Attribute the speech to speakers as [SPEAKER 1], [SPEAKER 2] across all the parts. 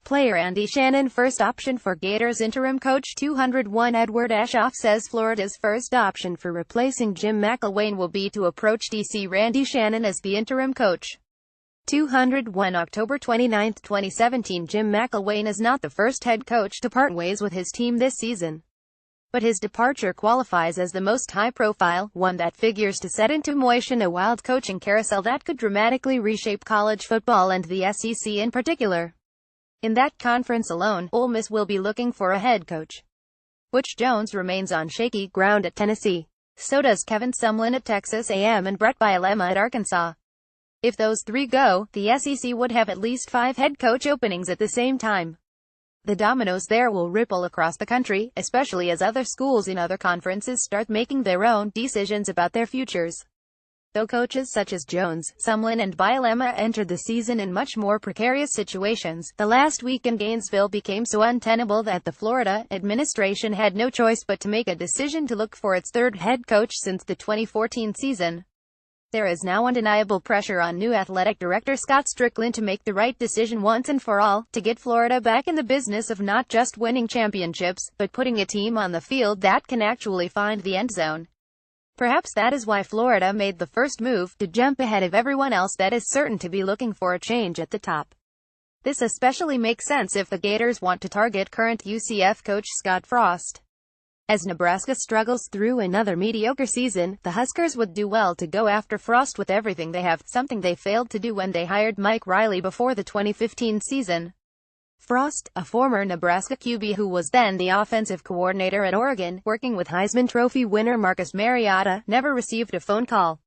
[SPEAKER 1] playRandy Shannon first option for Gators interim coach 201 Edward Aschoff says Florida's first option for replacing Jim McElwain will be to approach DC Randy Shannon as the interim coach. 201 October 29, 2017 Jim McElwain is not the first head coach to part ways with his team this season. But his departure qualifies as the most high-profile, one that figures to set into motion a wild coaching carousel that could dramatically reshape college football and the SEC in particular. In that conference alone, Ole Miss will be looking for a head coach. Butch Jones remains on shaky ground at Tennessee. So does Kevin Sumlin at Texas A&M and Brett Bielema at Arkansas. If those three go, the SEC would have at least 5 head coach openings at the same time. The dominoes there will ripple across the country, especially as other schools in other conferences start making their own decisions about their futures. Though coaches such as Jones, Sumlin and Bielema entered the season in much more precarious situations, the last week in Gainesville became so untenable that the Florida administration had no choice but to make a decision to look for its third head coach since the 2014 season. There is now undeniable pressure on new athletic director Scott Strickland to make the right decision once and for all, to get Florida back in the business of not just winning championships, but putting a team on the field that can actually find the end zone. Perhaps that is why Florida made the first move, to jump ahead of everyone else that is certain to be looking for a change at the top. This especially makes sense if the Gators want to target current UCF coach Scott Frost. As Nebraska struggles through another mediocre season, the Huskers would do well to go after Frost with everything they have, something they failed to do when they hired Mike Riley before the 2015 season. Frost, a former Nebraska QB who was then the offensive coordinator at Oregon, working with Heisman Trophy winner Marcus Mariota, never received a phone call.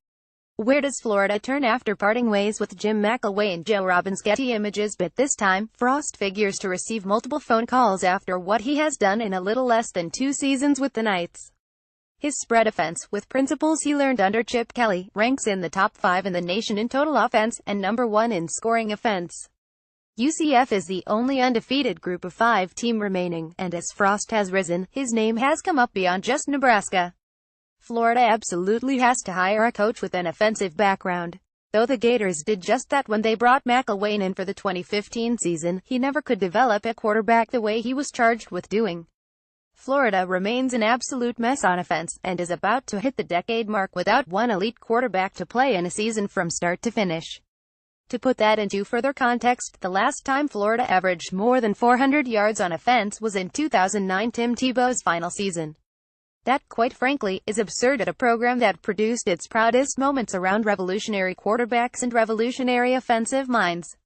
[SPEAKER 1] Where does Florida turn after parting ways with Jim McElwain? Joe Robbins Getty Images. But this time, Frost figures to receive multiple phone calls after what he has done in a little less than 2 seasons with the Knights. His spread offense, with principles he learned under Chip Kelly, ranks in the top 5 in the nation in total offense, and number 1 in scoring offense. UCF is the only undefeated Group of 5 team remaining, and as Frost has risen, his name has come up beyond just Nebraska. Florida absolutely has to hire a coach with an offensive background. Though the Gators did just that when they brought McElwain in for the 2015 season, he never could develop a quarterback the way he was charged with doing. Florida remains an absolute mess on offense, and is about to hit the decade mark without one elite quarterback to play in a season from start to finish. To put that into further context, the last time Florida averaged more than 400 yards on offense was in 2009, Tim Tebow's final season. That, quite frankly, is absurd at a program that produced its proudest moments around revolutionary quarterbacks and revolutionary offensive minds.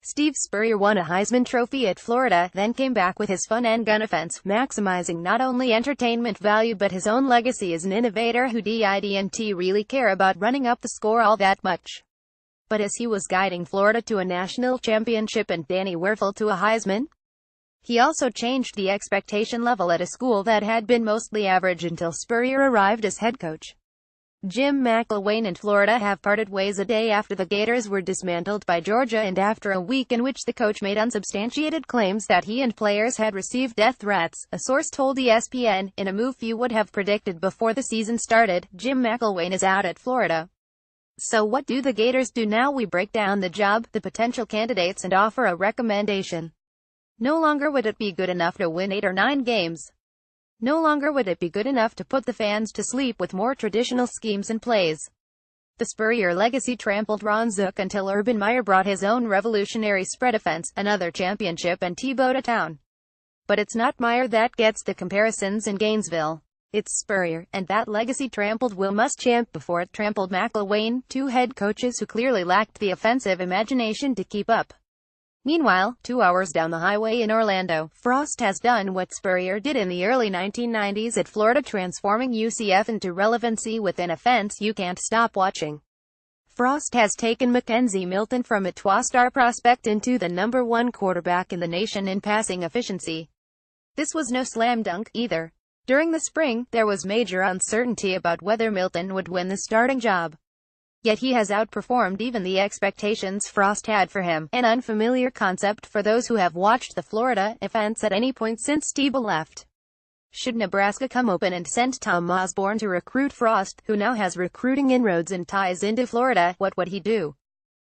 [SPEAKER 1] Steve Spurrier won a Heisman Trophy at Florida, then came back with his fun and gun offense, maximizing not only entertainment value but his own legacy as an innovator who didn't really care about running up the score all that much. But as he was guiding Florida to a national championship and Danny Werfel to a Heisman, he also changed the expectation level at a school that had been mostly average until Spurrier arrived as head coach. Jim McElwain and Florida have parted ways a day after the Gators were dismantled by Georgia and after a week in which the coach made unsubstantiated claims that he and players had received death threats, a source told ESPN. In a move few would have predicted before the season started, Jim McElwain is out at Florida. So what do the Gators do now? We break down the job, the potential candidates, and offer a recommendation. No longer would it be good enough to win 8 or 9 games. No longer would it be good enough to put the fans to sleep with more traditional schemes and plays. The Spurrier legacy trampled Ron Zook until Urban Meyer brought his own revolutionary spread offense, another championship, and Tebow to town. But it's not Meyer that gets the comparisons in Gainesville. It's Spurrier, and that legacy trampled Will Muschamp before it trampled McElwain, 2 head coaches who clearly lacked the offensive imagination to keep up. Meanwhile, 2 hours down the highway in Orlando, Frost has done what Spurrier did in the early 1990s at Florida, transforming UCF into relevancy with an offense you can't stop watching. Frost has taken Mackenzie Milton from a 2-star prospect into the number 1 quarterback in the nation in passing efficiency. This was no slam dunk, either. During the spring, there was major uncertainty about whether Milton would win the starting job. Yet he has outperformed even the expectations Frost had for him, an unfamiliar concept for those who have watched the Florida offense at any point since Tebow left. Should Nebraska come open and send Tom Osborne to recruit Frost, who now has recruiting inroads and ties into Florida, what would he do?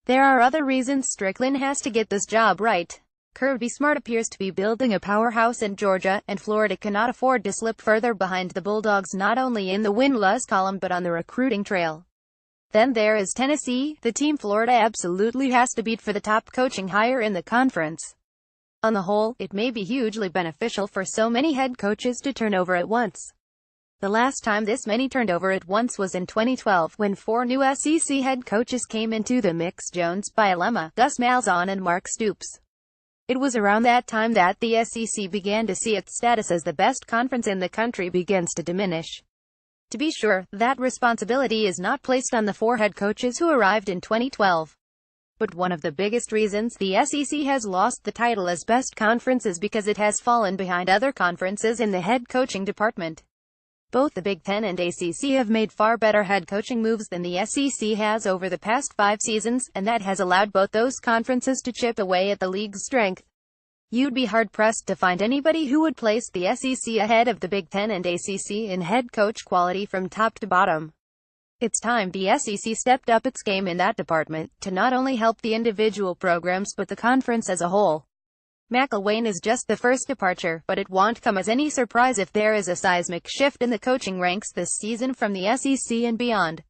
[SPEAKER 1] There are other reasons Strickland has to get this job right. Kirby Smart appears to be building a powerhouse in Georgia, and Florida cannot afford to slip further behind the Bulldogs not only in the win-loss column but on the recruiting trail. Then there is Tennessee, the team Florida absolutely has to beat for the top coaching hire in the conference. On the whole, it may be hugely beneficial for so many head coaches to turn over at once. The last time this many turned over at once was in 2012, when 4 new SEC head coaches came into the mix: Jones, Bielema, Gus Malzahn and Mark Stoops. It was around that time that the SEC began to see its status as the best conference in the country begins to diminish. To be sure, that responsibility is not placed on the 4 head coaches who arrived in 2012. But one of the biggest reasons the SEC has lost the title as best conference is because it has fallen behind other conferences in the head coaching department. Both the Big Ten and ACC have made far better head coaching moves than the SEC has over the past 5 seasons, and that has allowed both those conferences to chip away at the league's strength. You'd be hard-pressed to find anybody who would place the SEC ahead of the Big Ten and ACC in head coach quality from top to bottom. It's time the SEC stepped up its game in that department, to not only help the individual programs but the conference as a whole. McElwain is just the first departure, but it won't come as any surprise if there is a seismic shift in the coaching ranks this season from the SEC and beyond.